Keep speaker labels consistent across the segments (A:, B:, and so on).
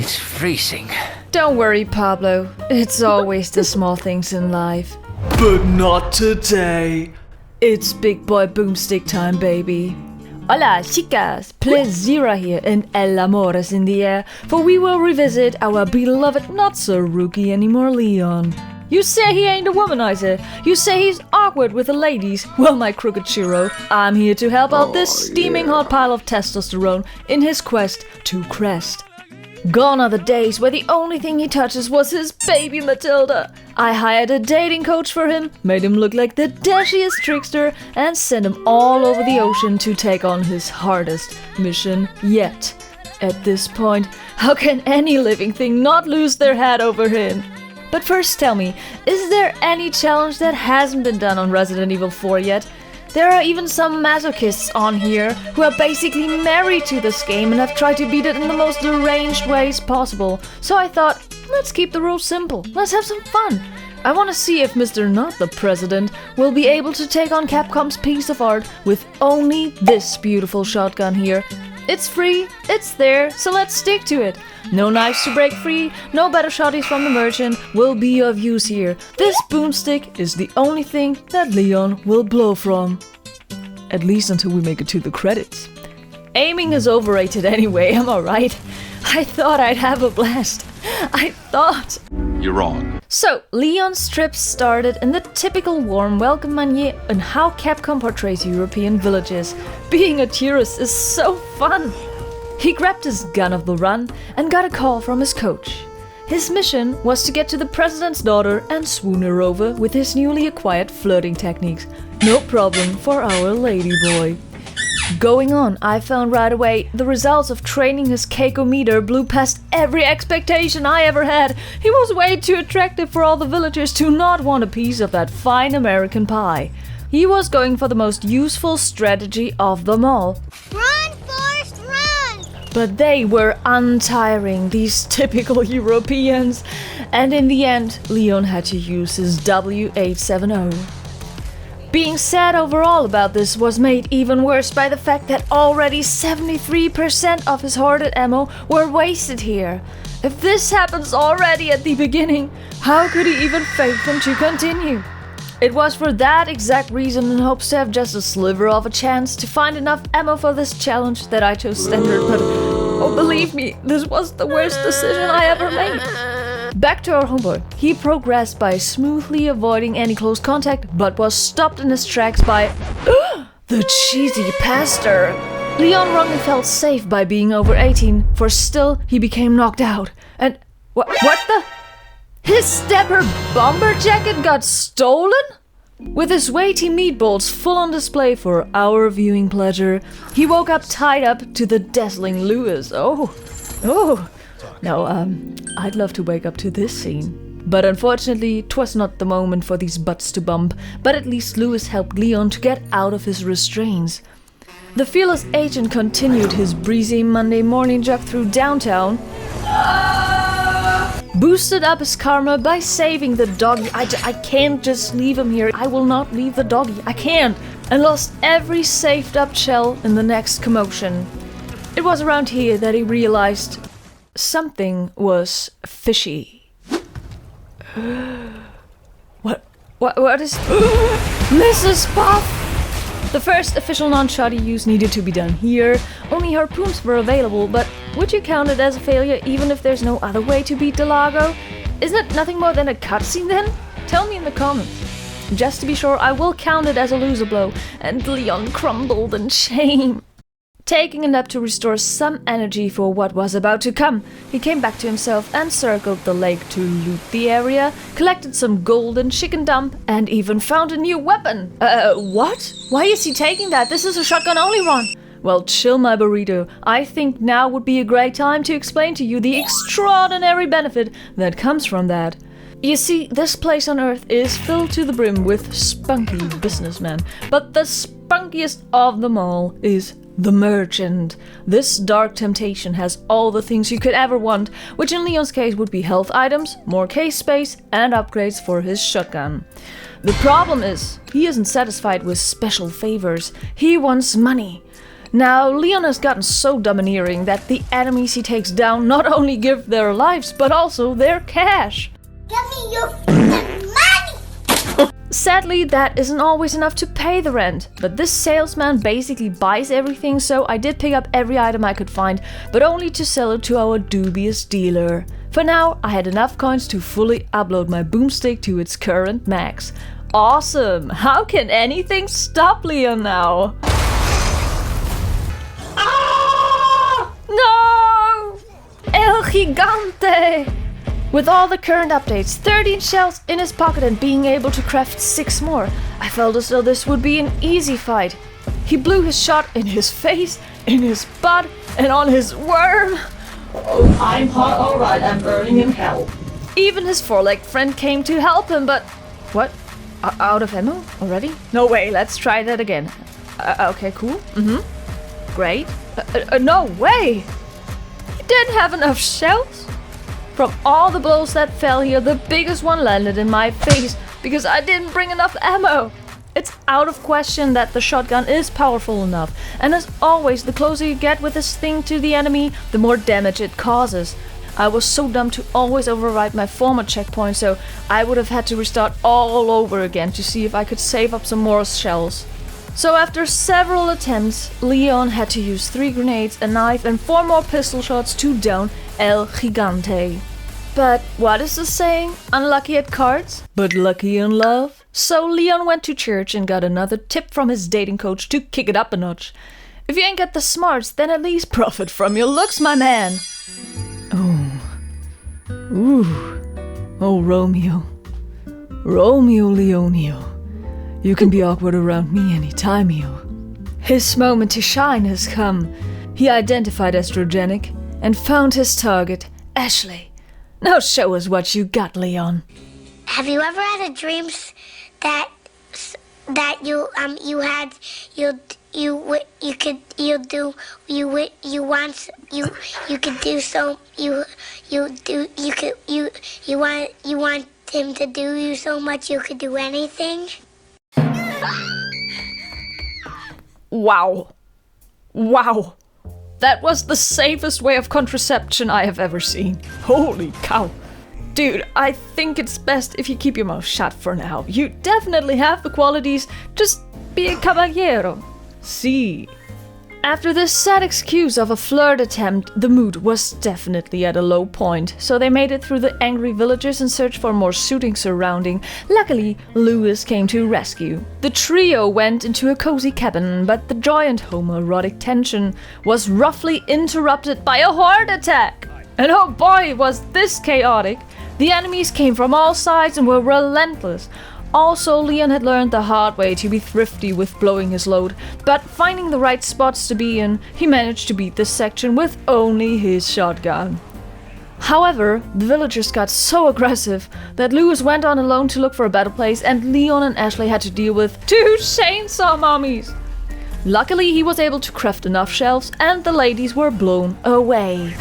A: It's freezing.
B: Don't worry, Pablo. It's always the small things in life.
C: But not today.
B: It's big boy boomstick time, baby. Hola, chicas! Playsiera here, and el Amor is in the air, for we will revisit our beloved not-so-rookie anymore Leon. You say he ain't a womanizer. You say he's awkward with the ladies. Well, my crooked churro, I'm here to help out this steaming hot pile of testosterone in his quest to crest. Gone are the days where the only thing he touches was his baby Matilda. I hired a dating coach for him, made him look like the dashiest trickster, and sent him all over the ocean to take on his hardest mission yet. At this point, how can any living thing not lose their head over him? But first tell me, is there any challenge that hasn't been done on Resident Evil 4 yet? There are even some masochists on here who are basically married to this game and have tried to beat it in the most deranged ways possible. So I thought, let's keep the rules simple. Let's have some fun. I want to see if Mr. Not the President will be able to take on Capcom's piece of art with only this beautiful shotgun here. It's free, it's there, so let's stick to it. No knives to break free, no better shotties from the merchant will be of use here. This boomstick is the only thing that Leon will blow from. At least until we make it to the credits. Aiming is overrated anyway, am I right? I thought I'd have a blast. I thought.
D: You're wrong.
B: So, Leon's trip started in the typical warm welcome manner and how Capcom portrays European villages. Being a tourist is so fun! He grabbed his gun of the run and got a call from his coach. His mission was to get to the president's daughter and swoon her over with his newly acquired flirting techniques. No problem for our ladyboy. Going on, I found right away the results of training his Keiko-meter blew past every expectation I ever had. He was way too attractive for all the villagers to not want a piece of that fine American pie. He was going for the most useful strategy of them all.
E: Run, Forrest, run!
B: But they were untiring, these typical Europeans. And in the end, Leon had to use his W870. Being sad overall about this was made even worse by the fact that already 73% of his hoarded ammo were wasted here. If this happens already at the beginning, how could he even faith them to continue? It was for that exact reason, in hopes to have just a sliver of a chance to find enough ammo for this challenge, that I chose standard, but oh, believe me, this was the worst decision I ever made. Back to our homeboy. He progressed by smoothly avoiding any close contact, but was stopped in his tracks by the cheesy pastor. Leon wrongly felt safe by being over 18, for still he became knocked out. And what the? His stepper bomber jacket got stolen? With his weighty meatballs full on display for our viewing pleasure, he woke up tied up to the dazzling Lewis. Oh. Now, I'd love to wake up to this scene. But unfortunately, 'twas not the moment for these butts to bump, but at least Lewis helped Leon to get out of his restraints. The fearless agent continued his breezy Monday morning jog through downtown, boosted up his karma by saving the doggy. I can't just leave him here. I will not leave the doggy. I can't. And lost every saved up shell in the next commotion. It was around here that he realized something was fishy. What is... Mrs. Puff! The first official non-shotty use needed to be done here. Only harpoons were available, but would you count it as a failure even if there's no other way to beat Delago? Isn't it nothing more than a cutscene then? Tell me in the comments. Just to be sure, I will count it as a loser blow. And Leon crumbled in shame. Taking a nap to restore some energy for what was about to come, he came back to himself and circled the lake to loot the area, collected some gold and chicken dump, and even found a new weapon. What? Why is he taking that? This is a shotgun-only run. Well, chill, my burrito. I think now would be a great time to explain to you the extraordinary benefit that comes from that. You see, this place on Earth is filled to the brim with spunky businessmen, but the spunkiest of them all is the merchant. This dark temptation has all the things you could ever want, which in Leon's case would be health items, more case space, and upgrades for his shotgun. The problem is, he isn't satisfied with special favors. He wants money. Now, Leon has gotten so domineering that the enemies he takes down not only give their lives, but also their cash.
E: Give me your money!
B: Sadly, that isn't always enough to pay the rent, but this salesman basically buys everything, so I did pick up every item I could find, but only to sell it to our dubious dealer. For now, I had enough coins to fully upload my boomstick to its current max. Awesome! How can anything stop Leon now? Ah! No! El Gigante! With all the current updates, 13 shells in his pocket and being able to craft 6 more, I felt as though this would be an easy fight. He blew his shot in his face, in his butt, and on his worm.
C: Oh, I'm hot, alright, I'm burning in hell.
B: Even his four-legged friend came to help him, but... What? Out of ammo already? No way, let's try that again. Okay, cool. Great. No way! He didn't have enough shells? From all the blows that fell here, the biggest one landed in my face because I didn't bring enough ammo. It's out of question that the shotgun is powerful enough, and as always, the closer you get with this thing to the enemy, the more damage it causes. I was so dumb to always override my former checkpoint, so I would have had to restart all over again to see if I could save up some more shells. So after several attempts, Leon had to use 3 grenades, a knife and 4 more pistol shots to down El Gigante. But what is the saying? Unlucky at cards, but lucky in love? So Leon went to church and got another tip from his dating coach to kick it up a notch. If you ain't got the smarts, then at least profit from your looks, my man. Oh, Romeo. Romeo Leonio. You can be awkward around me anytime, yo. His moment to shine has come. He identified estrogenic and found his target, Ashley. Now show us what you got, Leon.
E: Have you ever had a dream that you want him to do you so much you could do anything?
B: Wow. That was the safest way of contraception I have ever seen. Holy cow. Dude, I think it's best if you keep your mouth shut for now. You definitely have the qualities, just be a caballero. See. After this sad excuse of a flirt attempt, the mood was definitely at a low point, so they made it through the angry villagers in search for more suiting surrounding. Luckily, Lewis came to rescue. The trio went into a cozy cabin, but the joy and homoerotic tension was roughly interrupted by a horde attack. And oh boy, was this chaotic! The enemies came from all sides and were relentless. Also, Leon had learned the hard way to be thrifty with blowing his load, but finding the right spots to be in, he managed to beat this section with only his shotgun. However, the villagers got so aggressive that Lewis went on alone to look for a better place, and Leon and Ashley had to deal with 2 chainsaw mummies. Luckily, he was able to craft enough shells, and the ladies were blown away.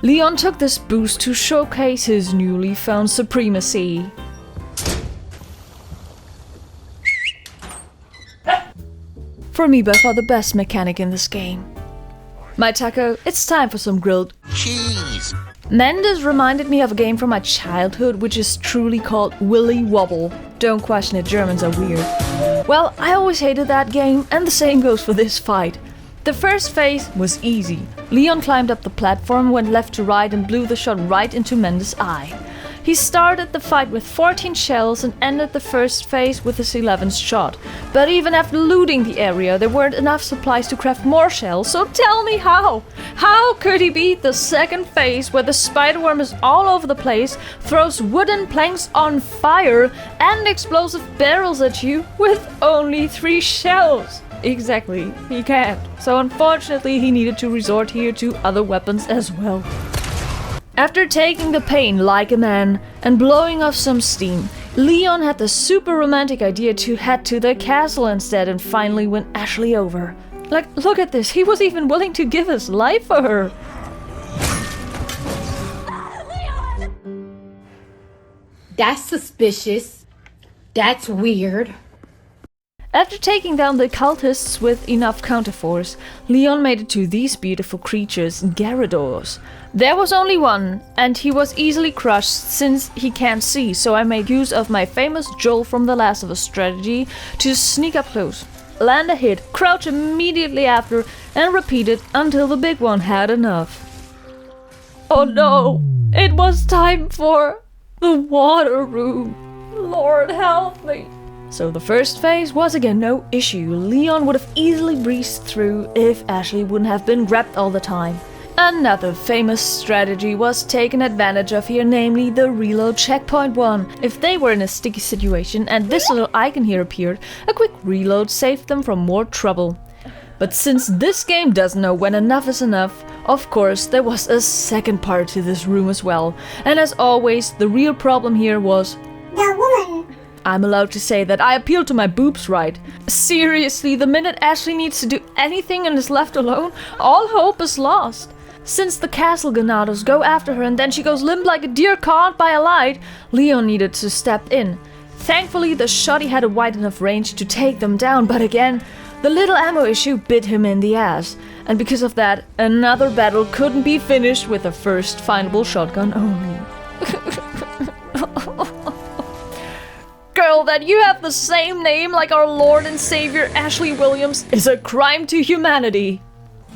B: Leon took this boost to showcase his newly found supremacy. For me, by far the best mechanic in this game. My taco, it's time for some grilled
A: cheese.
B: Mendes reminded me of a game from my childhood, which is truly called Willy Wobble. Don't question it, Germans are weird. Well, I always hated that game, and the same goes for this fight. The first phase was easy. Leon climbed up the platform, went left to right and blew the shot right into Mendes' eye. He started the fight with 14 shells and ended the first phase with his 11th shot. But even after looting the area, there weren't enough supplies to craft more shells, so tell me how? How could he beat the second phase where the spiderworm is all over the place, throws wooden planks on fire and explosive barrels at you with only 3 shells? Exactly, he can't. So unfortunately he needed to resort here to other weapons as well. After taking the pain like a man and blowing off some steam, Leon had the super romantic idea to head to the castle instead and finally win Ashley over. Like, look at this, he was even willing to give his life for her.
D: That's suspicious. That's weird.
B: After taking down the cultists with enough counterforce, Leon made it to these beautiful creatures, Gyarados. There was only one, and he was easily crushed since he can't see, so I made use of my famous Joel from The Last of Us strategy to sneak up close, land a hit, crouch immediately after, and repeat it until the big one had enough. Oh no! It was time for the water room! Lord help me! So the first phase was again no issue. Leon would have easily breezed through if Ashley wouldn't have been grabbed all the time. Another famous strategy was taken advantage of here, namely the reload checkpoint one. If they were in a sticky situation and this little icon here appeared, a quick reload saved them from more trouble. But since this game doesn't know when enough is enough, of course there was a second part to this room as well. And as always, the real problem here was
E: The woman.
B: I'm allowed to say that I appeal to my boobs, right? Seriously, the minute Ashley needs to do anything and is left alone, all hope is lost. Since the castle Ganados go after her and then she goes limp like a deer caught by a light, Leon needed to step in. Thankfully, the shotty had a wide enough range to take them down, but again, the little ammo issue bit him in the ass. And because of that, another battle couldn't be finished with a first findable shotgun only. Girl, that you have the same name like our Lord and Savior Ashley Williams is a crime to humanity.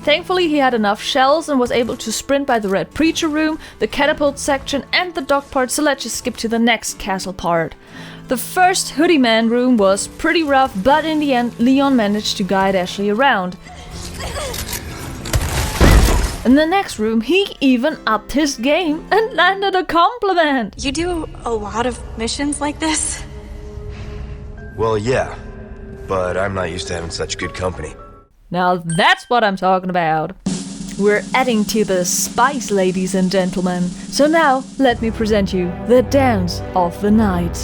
B: Thankfully, he had enough shells and was able to sprint by the Red Preacher room, the catapult section, and the dock part, so let's just skip to the next castle part. The first Hoodie Man room was pretty rough, but in the end, Leon managed to guide Ashley around. In the next room, he even upped his game and landed a compliment.
A: You do a lot of missions like this?
D: Well, yeah, but I'm not used to having such good company.
B: Now that's what I'm talking about. We're adding to the spice, ladies and gentlemen. So now, let me present you the dance of the night.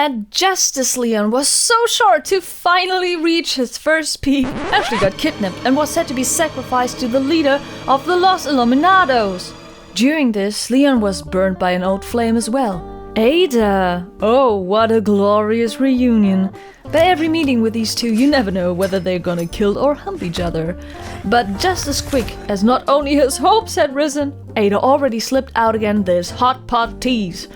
B: And just as Leon was so sure to finally reach his first peak, Ashley got kidnapped and was said to be sacrificed to the leader of the Los Illuminados. During this, Leon was burned by an old flame as well. Ada! Oh, what a glorious reunion. By every meeting with these two, you never know whether they're gonna kill or hump each other. But just as quick as not only his hopes had risen, Ada already slipped out again this hot pot tease.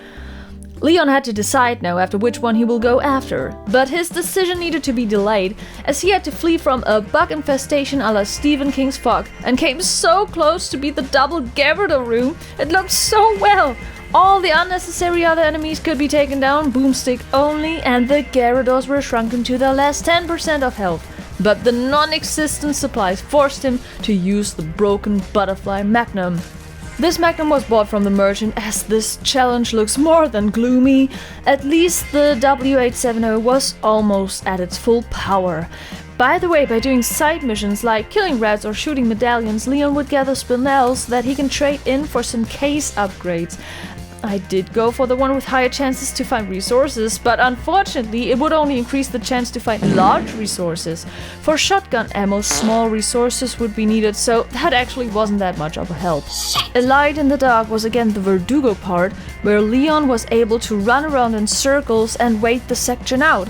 B: Leon had to decide now after which one he will go after, but his decision needed to be delayed as he had to flee from a bug infestation a la Stephen King's Fog and came so close to beat the double Gyarados room. It looked so well. All the unnecessary other enemies could be taken down, boomstick only, and the Gyarados were shrunken to their last 10% of health. But the non-existent supplies forced him to use the broken butterfly magnum. This magnum was bought from the merchant as this challenge looks more than gloomy. At least the W870 was almost at its full power. By the way, by doing side missions like killing rats or shooting medallions, Leon would gather spinels that he can trade in for some case upgrades. I did go for the one with higher chances to find resources, but unfortunately it would only increase the chance to find large resources. For shotgun ammo, small resources would be needed, so that actually wasn't that much of a help. A light in the dark was again the Verdugo part, where Leon was able to run around in circles and wait the section out.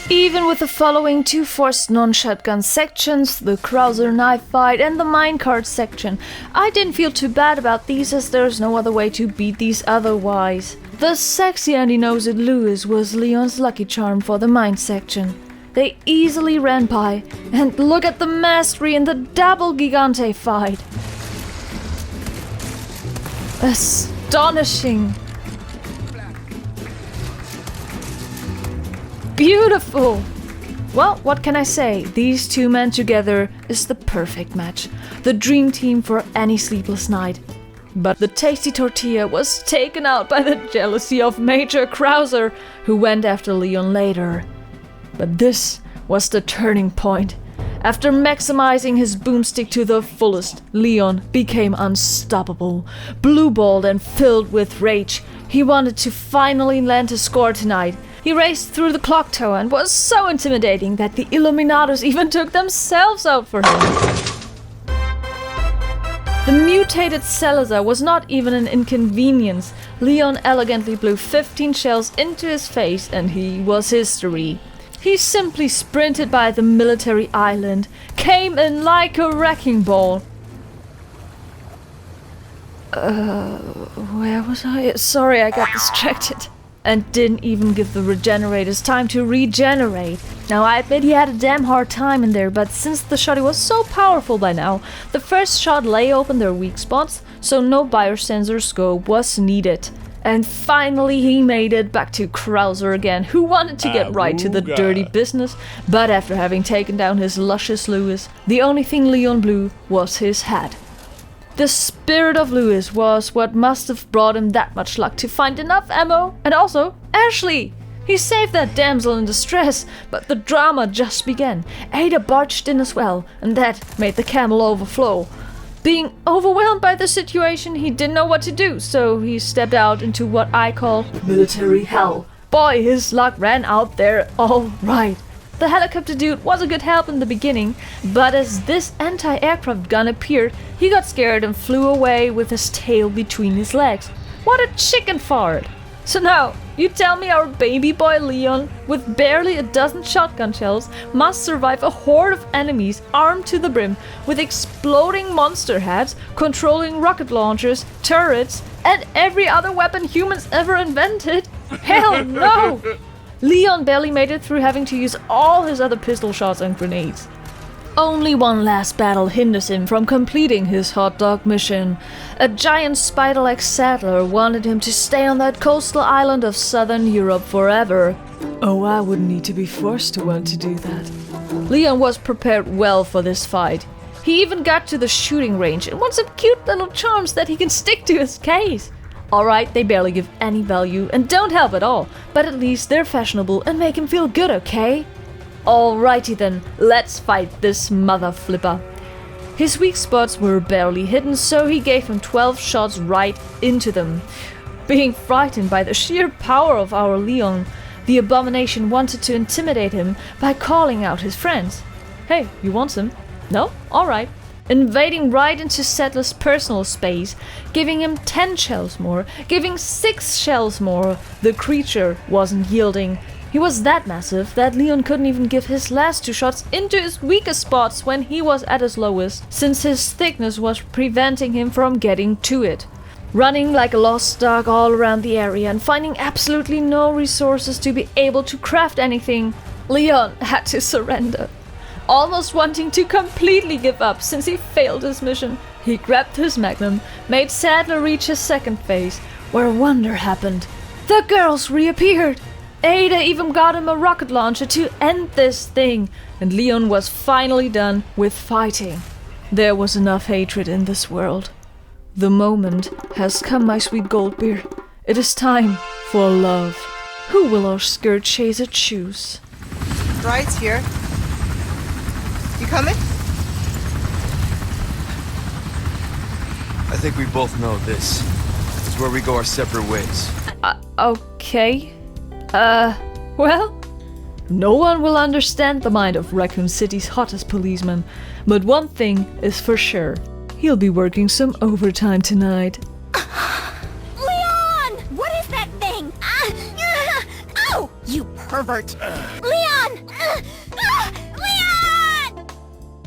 B: Even with the following two forced non-shotgun sections, the Krauser knife fight and the minecart section, I didn't feel too bad about these as there's no other way to beat these otherwise. The sexy Andy Knows It Lewis was Leon's lucky charm for the mine section. They easily ran by, and look at the mastery in the double Gigante fight. Astonishing! Beautiful! Well, what can I say? These two men together is the perfect match. The dream team for any sleepless night. But the tasty tortilla was taken out by the jealousy of Major Krauser, who went after Leon later. But this was the turning point. After maximizing his boomstick to the fullest, Leon became unstoppable. Blue-balled and filled with rage, he wanted to finally land his score tonight. He raced through the clock tower and was so intimidating that the Illuminados even took themselves out for him. The mutated Salazar was not even an inconvenience. Leon elegantly blew 15 shells into his face and he was history. He simply sprinted by the military island, came in like a wrecking ball. Where was I? Sorry, I got distracted. And didn't even give the regenerators time to regenerate. Now I admit he had a damn hard time in there, but since the shotty was so powerful by now, the first shot lay open their weak spots, so no biosensor scope was needed. And finally he made it back to Krauser again, who wanted to get right to the dirty business, but after having taken down his luscious Lewis, the only thing Leon blew was his hat. The spirit of Lewis was what must have brought him that much luck to find enough ammo, and also Ashley! He saved that damsel in distress, but the drama just began. Ada barged in as well, and that made the camel overflow. Being overwhelmed by the situation, he didn't know what to do, so he stepped out into what I call military hell. Boy, his luck ran out there all right. The helicopter dude was a good help in the beginning, but as this anti-aircraft gun appeared, he got scared and flew away with his tail between his legs. What a chicken fart! So now, you tell me our baby boy Leon, with barely a dozen shotgun shells, must survive a horde of enemies armed to the brim, with exploding monster heads, controlling rocket launchers, turrets, and every other weapon humans ever invented? Hell no! Leon barely made it through having to use all his other pistol shots and grenades. Only one last battle hinders him from completing his hot dog mission. A giant spider-like saddler wanted him to stay on that coastal island of southern Europe forever. Oh, I wouldn't need to be forced to want to do that. Leon was prepared well for this fight. He even got to the shooting range and wants some cute little charms that he can stick to his case. Alright, they barely give any value and don't help at all, but at least they're fashionable and make him feel good, okay? Alrighty then, let's fight this mother flipper. His weak spots were barely hidden, so he gave him 12 shots right into them. Being frightened by the sheer power of our Leon, the abomination wanted to intimidate him by calling out his friends. Hey, you want some? No? Alright. Invading right into Sattler's personal space, giving him 10 shells more, giving 6 shells more. The creature wasn't yielding. He was that massive that Leon couldn't even give his last 2 shots into his weakest spots when he was at his lowest, since his thickness was preventing him from getting to it. Running like a lost dog all around the area and finding absolutely no resources to be able to craft anything, Leon had to surrender. Almost wanting to completely give up since he failed his mission, he grabbed his magnum, made Saddler reach his second phase, where a wonder happened. The girls reappeared! Ada even got him a rocket launcher to end this thing, and Leon was finally done with fighting. There was enough hatred in this world. The moment has come, my sweet Goldbeard. It is time for love. Who will our skirt chaser choose?
F: Ride's here. You coming?
D: I think we both know this. It's where we go our separate ways.
B: Okay. Well, no one will understand the mind of Raccoon City's hottest policeman, but one thing is for sure. He'll be working some overtime tonight.
G: Leon! What is that thing? Oh! You pervert! Leon! Leon!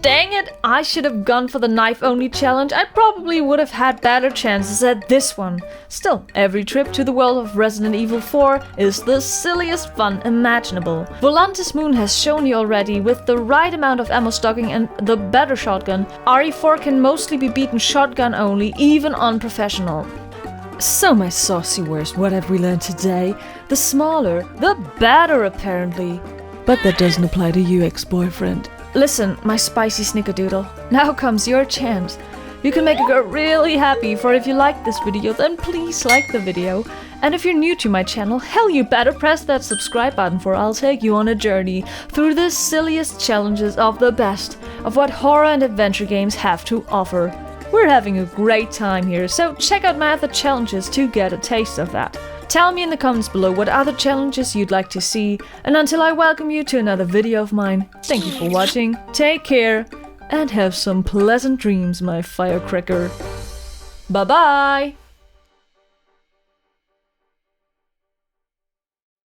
B: Dang it, I should have gone for the knife-only challenge. I probably would have had better chances at this one. Still, every trip to the world of Resident Evil 4 is the silliest fun imaginable. Volantis Moon has shown you already, with the right amount of ammo stocking and the better shotgun, RE4 can mostly be beaten shotgun only, even on professional. So my saucy worst, what have we learned today? The smaller, the better apparently. But that doesn't apply to you, ex-boyfriend. Listen, my spicy snickerdoodle, now comes your chance. You can make a girl really happy, for if you like this video, then please like the video. And if you're new to my channel, hell, you better press that subscribe button, for I'll take you on a journey through the silliest challenges of the best of what horror and adventure games have to offer. We're having a great time here, so check out my other challenges to get a taste of that. Tell me in the comments below what other challenges you'd like to see, and until I welcome you to another video of mine, thank you for watching, take care, and have some pleasant dreams, my firecracker. Bye bye!